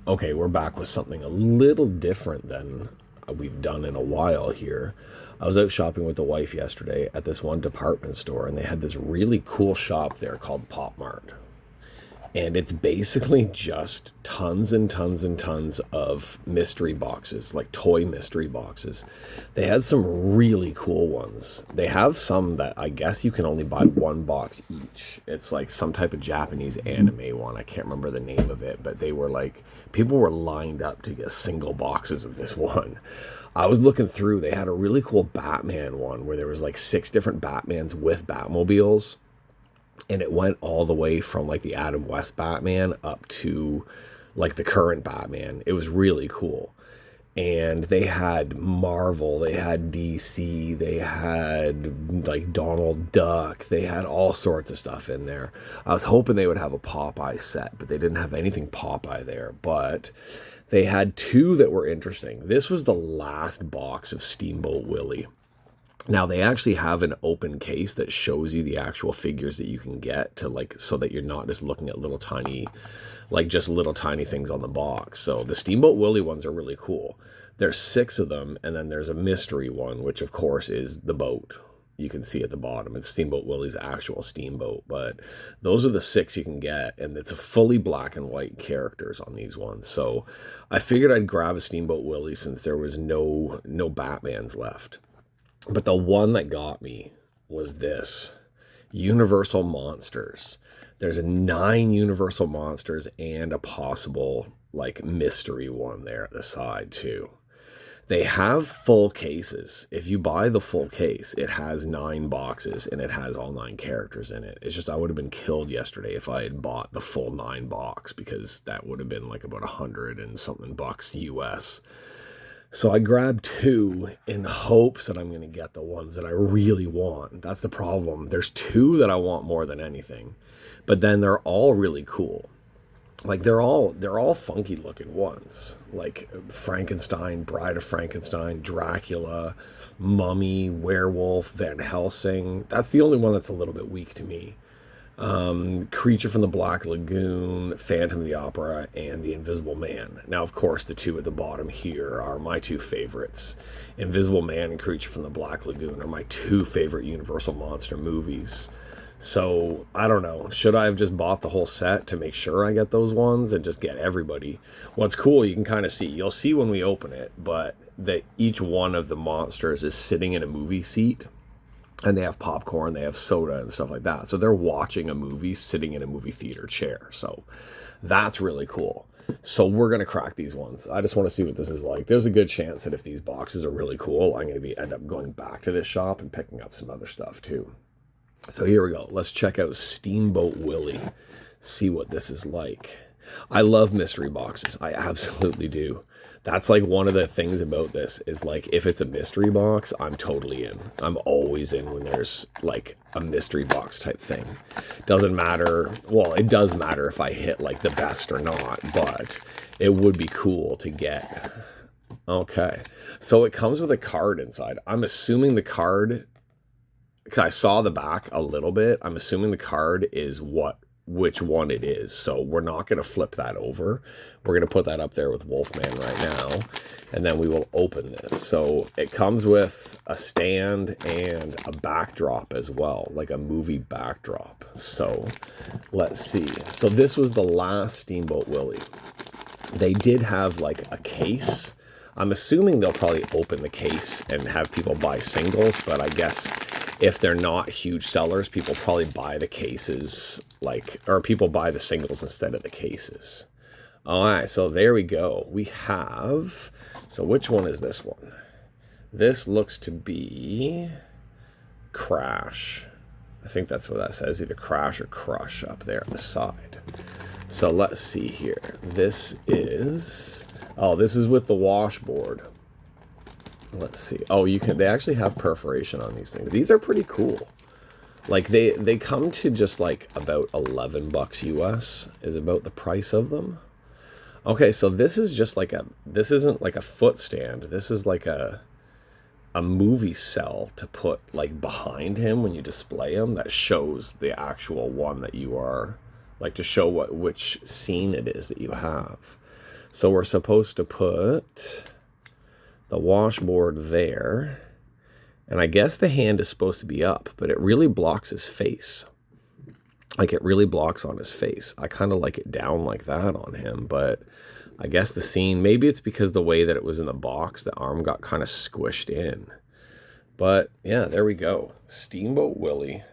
Okay, we're back with something a little different than we've done in a while here. I was out shopping with the wife yesterday at this one department store, and they had this really cool shop there called Pop Mart. And it's basically just tons and tons and tons of mystery boxes, like toy mystery boxes. They had some really cool ones. They have some that I guess you can only buy one box each. It's like some type of Japanese anime one. I can't remember the name of it, but they were like, people were lined up to get single boxes of this one. I was looking through, they had a really cool Batman one where there was like six different Batmans with Batmobiles, and it went all the way from like the Adam West Batman up to like the current Batman. It was really cool. And they had Marvel, they had DC, they had like Donald Duck, they had all sorts of stuff in there. I was hoping they would have a Popeye set, but they didn't have anything Popeye there. But they had two that were interesting. This was the last box of Steamboat Willie. Now they actually have an open case that shows you the actual figures that you can get to, like, so that you're not just looking at little tiny, like just little tiny things on the box. So the Steamboat Willie ones are really cool. There's six of them, and then there's a mystery one, which of course is the boat. You can see at the bottom, it's Steamboat Willie's actual steamboat, but those are the six you can get, and it's a fully black and white characters on these ones. So I figured I'd grab a Steamboat Willie since there was no Batmans left. But the one that got me was this Universal Monsters. There's 9 Universal Monsters and a possible like mystery one there at the side too. They have full cases. If you buy the full case, it has 9 boxes and it has all 9 characters in it. It's just I would have been killed yesterday if I had bought the full 9 box, because that would have been like about 100 and something bucks US. So I grabbed 2 in hopes that I'm going to get the ones that I really want. That's the problem. There's 2 that I want more than anything, but then they're all really cool. Like they're all funky looking ones, like Frankenstein, Bride of Frankenstein, Dracula, Mummy, Werewolf, Van Helsing. That's the only one that's a little bit weak to me. Creature from the Black Lagoon, Phantom of the Opera, and The Invisible Man. Now, of course, the 2 at the bottom here are my 2 favorites. Invisible Man and Creature from the Black Lagoon are my 2 favorite Universal Monster movies. So, I don't know. Should I have just bought the whole set to make sure I get those ones and just get everybody? What's cool, you can kind of see. You'll see when we open it, but that each one of the monsters is sitting in a movie seat. And they have popcorn, they have soda and stuff like that. So they're watching a movie sitting in a movie theater chair. So that's really cool. So we're going to crack these ones. I just want to see what this is like. There's a good chance that if these boxes are really cool, I'm going to end up going back to this shop and picking up some other stuff too. So here we go. Let's check out Steamboat Willie. See what this is like. I love mystery boxes. I absolutely do. That's like one of the things about this is like, if it's a mystery box, I'm totally in. I'm always in when there's like a mystery box type thing. Doesn't matter. Well, it does matter if I hit like the best or not, but it would be cool to get. Okay. So it comes with a card inside. I'm assuming the card, because I saw the back a little bit, I'm assuming the card is which one it is. So we're not going to flip that over. We're going to put that up there with Wolfman right now, and then we will open this. So it comes with a stand and a backdrop as well, like a movie backdrop. So let's see. So this was the last Steamboat Willie. They did have like a case. I'm assuming they'll probably open the case and have people buy singles, but I guess if they're not huge sellers, people probably buy the cases, or people buy the singles instead of the cases. All right, so there we go. We have, so which one is this one? This looks to be Crash. I think that's what that says, either Crash or Crush up there on the side. So let's see here. This is with the washboard. Let's see. Oh, they actually have perforation on these things. These are pretty cool. Like they come to just like about 11 bucks US is about the price of them. Okay, so this is just like this isn't like a foot stand. This is like a movie cell to put like behind him when you display him, that shows the actual one that you are, like, to show which scene it is that you have. So we're supposed to put the washboard there. And I guess the hand is supposed to be up, but it really blocks his face. Like, it really blocks on his face. I kind of like it down like that on him, but I guess the scene, maybe it's because the way that it was in the box, the arm got kind of squished in. But yeah, there we go. Steamboat Willie.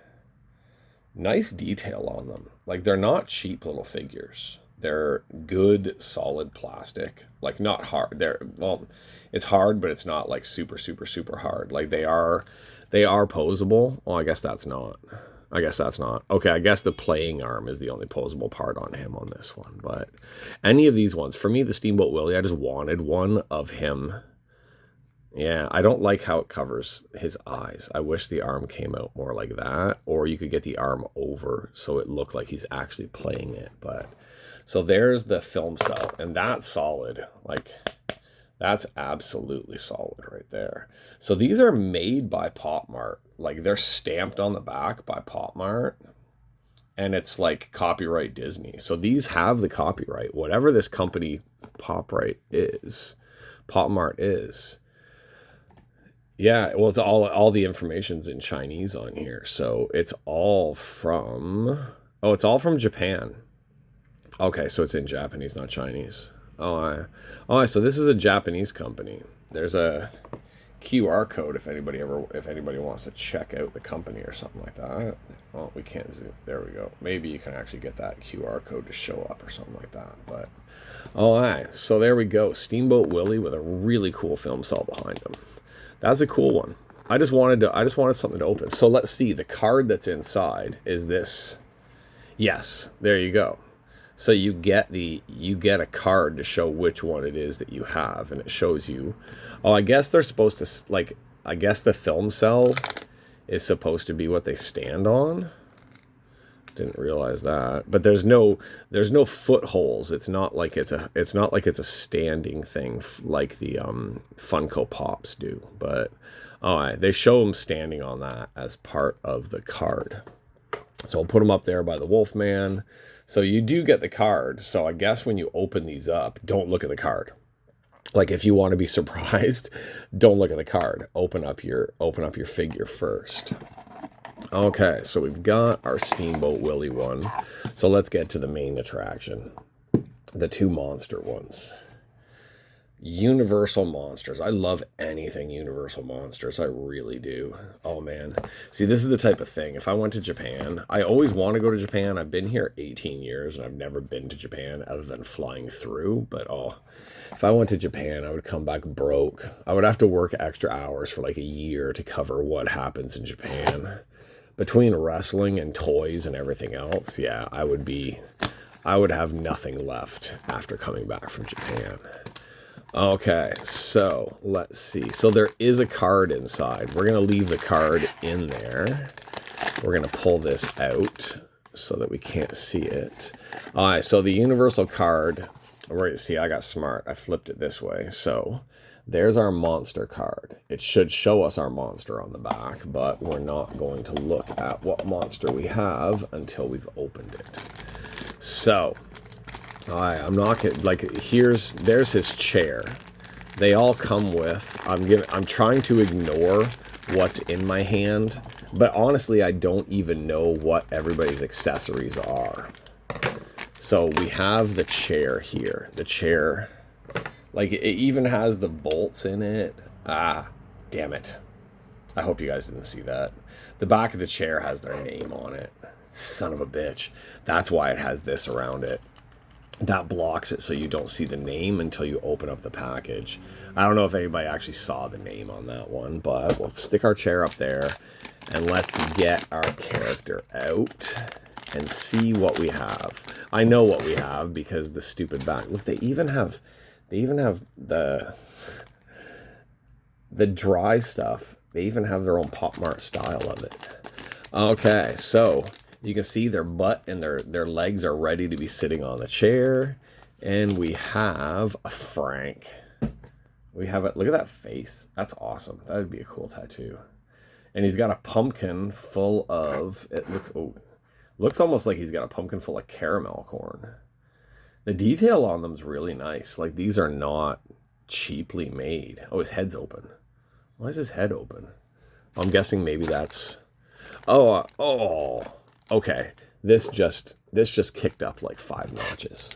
Nice detail on them. Like, they're not cheap little figures. They're good, solid plastic. Like, not hard. Well, it's hard, but it's not like super, super, super hard. Like, they are posable. Well, I guess that's not. Okay, I guess the playing arm is the only posable part on him on this one. But any of these ones, for me, the Steamboat Willie, I just wanted one of him. Yeah, I don't like how it covers his eyes. I wish the arm came out more like that, or you could get the arm over so it looked like he's actually playing it. But so there's the film cell, and that's solid. Like, that's absolutely solid right there. So these are made by Mart. Like, they're stamped on the back by Mart, and it's like copyright Disney. So these have the copyright, whatever this company Mart is. Yeah, well, it's all the information's in Chinese on here. So it's all from Japan. Okay, so it's in Japanese, not Chinese. So this is a Japanese company. There's a QR code if anybody wants to check out the company or something like that. Oh, we can't zoom. There we go. Maybe you can actually get that QR code to show up or something like that. But so there we go. Steamboat Willie with a really cool film cell behind him. That's a cool one. I just wanted something to open. So let's see. The card that's inside is this. Yes, there you go. So you get a card to show which one it is that you have, and it shows you. Oh, I guess they're supposed to, like, I guess the film cell is supposed to be what they stand on. Didn't realize that. But there's no footholes. It's not like it's a standing thing like the Funko Pops do. But they show them standing on that as part of the card. So I'll put them up there by the Wolfman. So you do get the card. So I guess when you open these up, don't look at the card. Like, if you want to be surprised, don't look at the card. Open up your figure first. Okay, so we've got our Steamboat Willie one. So let's get to the main attraction. The two monster ones. Universal Monsters. I love anything Universal Monsters. I really do. Oh, man. See, this is the type of thing. If I went to Japan, I always want to go to Japan. I've been here 18 years, and I've never been to Japan other than flying through. But, if I went to Japan, I would come back broke. I would have to work extra hours for like a year to cover what happens in Japan. Between wrestling and toys and everything else, yeah, I would have nothing left after coming back from Japan. Okay, so let's see. So there is a card inside. We're going to leave the card in there. We're going to pull this out so that we can't see it. All right, so the Universal card, see, I got smart. I flipped it this way. So there's our monster card. It should show us our monster on the back, but we're not going to look at what monster we have until we've opened it. So I'm not gonna, like, there's his chair. They all come with, I'm trying to ignore what's in my hand, but honestly, I don't even know what everybody's accessories are. So we have the chair here. The chair, like, it even has the bolts in it. Damn it. I hope you guys didn't see that. The back of the chair has their name on it. Son of a bitch. That's why it has this around it. That blocks it so you don't see the name until you open up the package. I don't know if anybody actually saw the name on that one, but we'll stick our chair up there and let's get our character out and see what we have. I know what we have because the stupid back. Look, they even have the dry stuff. They even have their own Pop Mart style of it. Okay, so you can see their butt and their legs are ready to be sitting on the chair. And we have a Frank. We have it. Look at that face. That's awesome. That would be a cool tattoo. And he's got a pumpkin full of, looks almost like he's got a pumpkin full of caramel corn. The detail on them is really nice. Like, these are not cheaply made. Oh, his head's open. Why is his head open? I'm guessing maybe that's... Oh, okay. This just kicked up like 5 notches.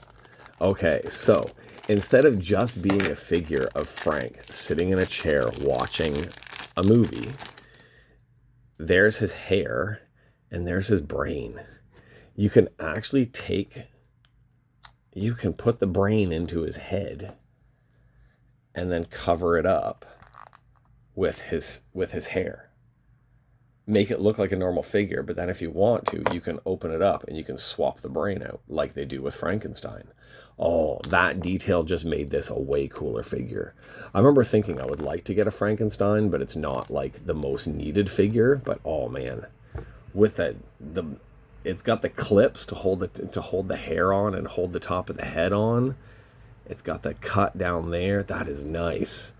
Okay, so instead of just being a figure of Frank sitting in a chair watching a movie, there's his hair and there's his brain. You can actually you can put the brain into his head and then cover it up with his hair. Make it look like a normal figure, but then if you want to, you can open it up and you can swap the brain out like they do with Frankenstein. Oh, that detail just made this a way cooler figure. I remember thinking I would like to get a Frankenstein, but it's not like the most needed figure. But oh man, with it's got the clips to hold the hair on and hold the top of the head on. It's got the cut down there. That is nice.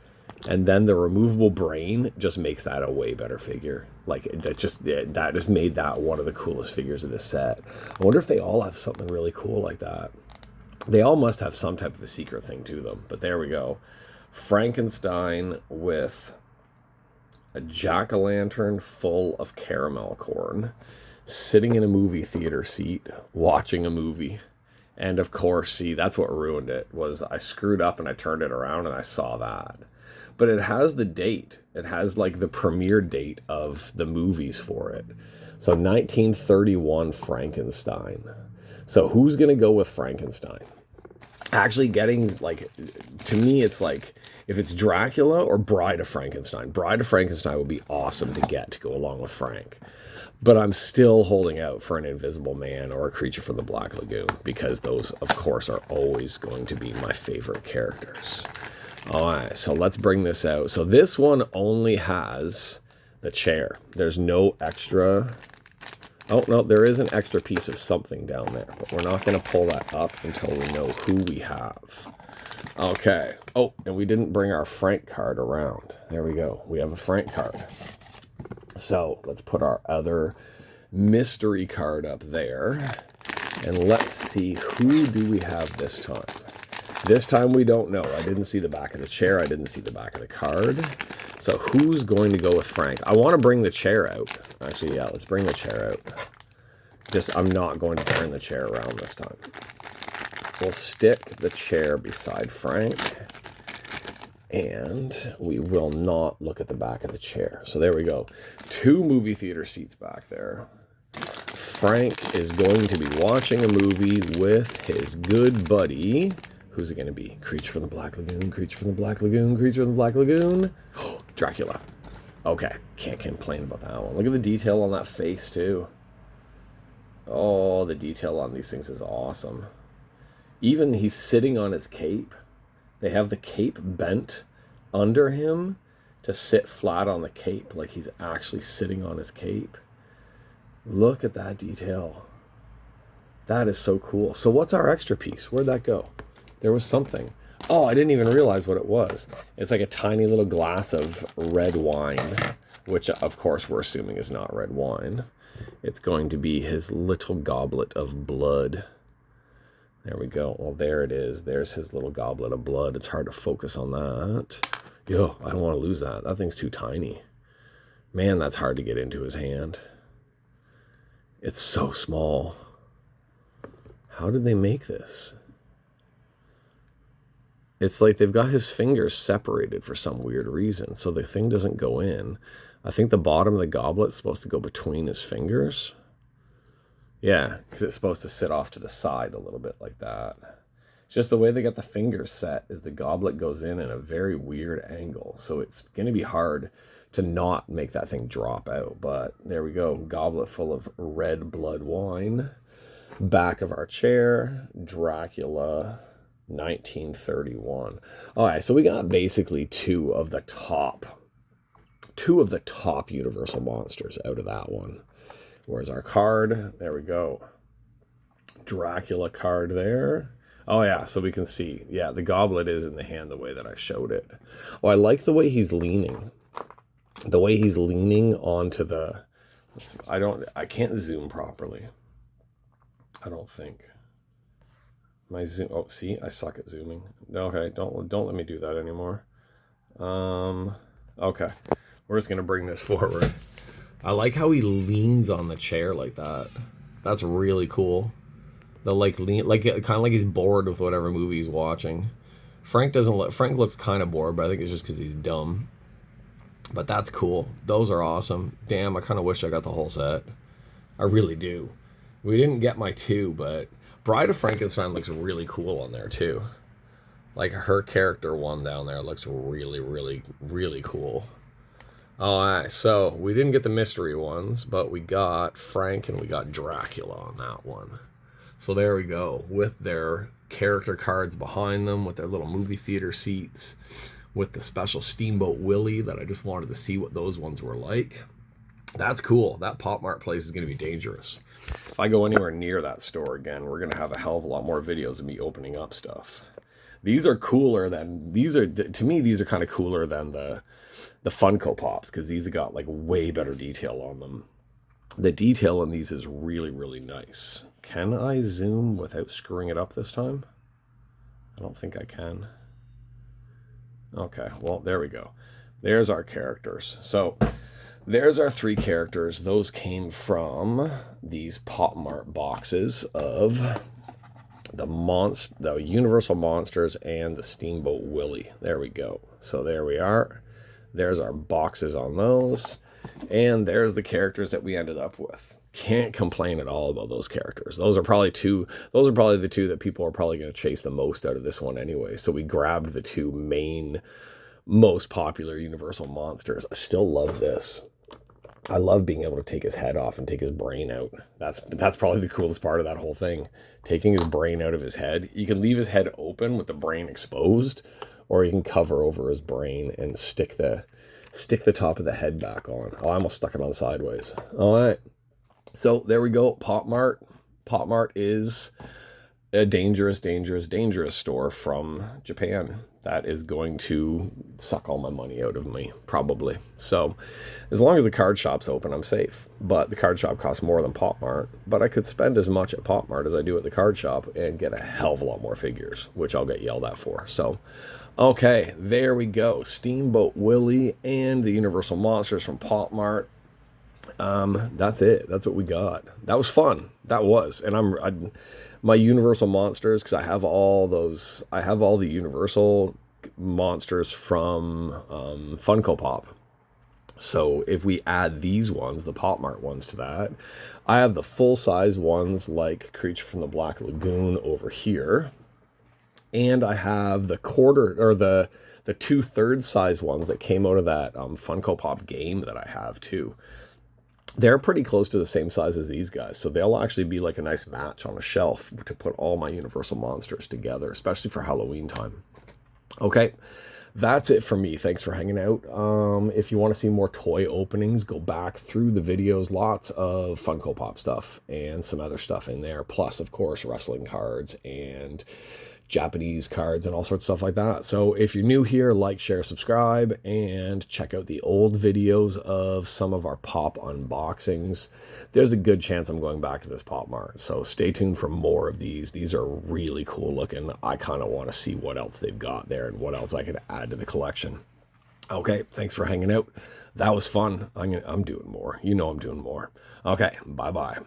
And then the removable brain just makes that a way better figure. Like, that just made that one of the coolest figures of this set. I wonder if they all have something really cool like that. They all must have some type of a secret thing to them. But there we go. Frankenstein with a jack-o'-lantern full of caramel corn, sitting in a movie theater seat, watching a movie. And of course, see, that's what ruined it, was I screwed up and I turned it around and I saw that. But it has the date. It has like the premiere date of the movies for it. So 1931 Frankenstein. So who's going to go with Frankenstein? Actually getting, like, to me, it's like, if it's Dracula or Bride of Frankenstein. Bride of Frankenstein would be awesome to get to go along with Frank. But I'm still holding out for an Invisible Man or a Creature from the Black Lagoon, because those, of course, are always going to be my favorite characters. All right, so let's bring this out. So this one only has the chair. There's no extra... Oh, no, there is an extra piece of something down there, but we're not going to pull that up until we know who we have. Okay. Oh, and we didn't bring our Frank card around. There we go. We have a Frank card. So let's put our other mystery card up there. And let's see, who do we have this time? This time we don't know. I didn't see the back of the chair. I didn't see the back of the card. So who's going to go with Frank? I want to bring the chair out. Actually, yeah, let's bring the chair out. I'm not going to turn the chair around this time. We'll stick the chair beside Frank. And we will not look at the back of the chair. So there we go. 2 movie theater seats back there. Frank is going to be watching a movie with his good buddy. Who's it going to be? Creature from the Black Lagoon, Creature from the Black Lagoon, Creature from the Black Lagoon. Dracula. Okay, can't complain about that one. Look at the detail on that face, too. Oh, the detail on these things is awesome. Even he's sitting on his cape. They have the cape bent under him to sit flat on the cape, like he's actually sitting on his cape. Look at that detail. That is so cool. So what's our extra piece? Where'd that go? There was something. Oh, I didn't even realize what it was. It's like a tiny little glass of red wine, which of course we're assuming is not red wine. It's going to be his little goblet of blood. There we go. Well, there it is. There's his little goblet of blood. It's hard to focus on that. Yo, I don't want to lose that. That thing's too tiny. Man, that's hard to get into his hand. It's so small. How did they make this? It's like they've got his fingers separated for some weird reason, so the thing doesn't go in. I think the bottom of the goblet's supposed to go between his fingers. Yeah, because it's supposed to sit off to the side a little bit like that. It's just the way they got the fingers set is the goblet goes in a very weird angle, so it's going to be hard to not make that thing drop out. But there we go, goblet full of red blood wine. Back of our chair, Dracula, 1931. All right, so we got basically two of the top Universal monsters out of that one. Where's our card? There we go. Dracula card there. Oh yeah, so we can see. Yeah, the goblet is in the hand the way that I showed it. Oh, I like the way he's leaning. The way he's leaning onto the... I can't zoom properly. I don't think. my zoom. Oh, see, I suck at zooming. Okay, don't let me do that anymore. Okay, we're just gonna bring this forward. I like how he leans on the chair like that. That's really cool. The like lean, like kind of like he's bored with whatever movie he's watching. Frank doesn't look. Frank looks kind of bored, but I think it's just because he's dumb. But that's cool. Those are awesome. Damn, I kind of wish I got the whole set. I really do. We didn't get my two, but Bride of Frankenstein looks really cool on there too. Like her character one down there looks really, really, really cool. All right, so we didn't get the mystery ones, but we got Frank and we got Dracula on that one. So there we go, with their character cards behind them, with their little movie theater seats, with the special Steamboat Willie that I just wanted to see what those ones were like. That's cool. That Pop Mart place is going to be dangerous. If I go anywhere near that store again, we're going to have a hell of a lot more videos of me opening up stuff. These are cooler than, to me, these are kind of cooler than the Funko Pops, because these have got like way better detail on them. The detail in these is really, really nice. Can I zoom without screwing it up this time? I don't think I can. Okay, well, there we go. There's our characters. So there's our three characters. Those came from these Pop Mart boxes of the Universal Monsters and the Steamboat Willie. There we go. So there we are. There's our boxes on those. And there's the characters that we ended up with. Can't complain at all about those characters. Those are probably the two that people are probably going to chase the most out of this one anyway. So we grabbed the two main, most popular Universal Monsters. I still love this. I love being able to take his head off and take his brain out. That's probably the coolest part of that whole thing. Taking his brain out of his head. You can leave his head open with the brain exposed, or you can cover over his brain and stick the top of the head back on. Oh, I almost stuck it on sideways. All right. So there we go. Pop Mart. Pop Mart is a dangerous, dangerous, dangerous store from Japan that is going to suck all my money out of me, probably. So as long as the card shop's open, I'm safe. But the card shop costs more than Pop Mart. But I could spend as much at Pop Mart as I do at the card shop and get a hell of a lot more figures, which I'll get yelled at for. So, okay, there we go. Steamboat Willie and the Universal Monsters from Pop Mart. That's it. That's what we got. That was fun. That was. And my Universal Monsters, because I have all the Universal Monsters from Funko Pop. So if we add these ones, the Pop Mart ones, to that, I have the full-size ones like Creature from the Black Lagoon over here. And I have the the 2/3 size ones that came out of that Funko Pop game that I have too. They're pretty close to the same size as these guys, so they'll actually be like a nice match on a shelf to put all my Universal Monsters together, especially for Halloween time. Okay, that's it for me. Thanks for hanging out. If you want to see more toy openings, go back through the videos. Lots of Funko Pop stuff and some other stuff in there. Plus, of course, wrestling cards and Japanese cards and all sorts of stuff like that. So if you're new here, like, share, subscribe, and check out the old videos of some of our Pop unboxings. There's a good chance I'm going back to this Pop Mart, so stay tuned for more of these. These are really cool looking. I kind of want to see what else they've got there and what else I could add to the collection. Okay, thanks for hanging out. That was fun. I'm doing more. You know I'm doing more. Okay, bye-bye.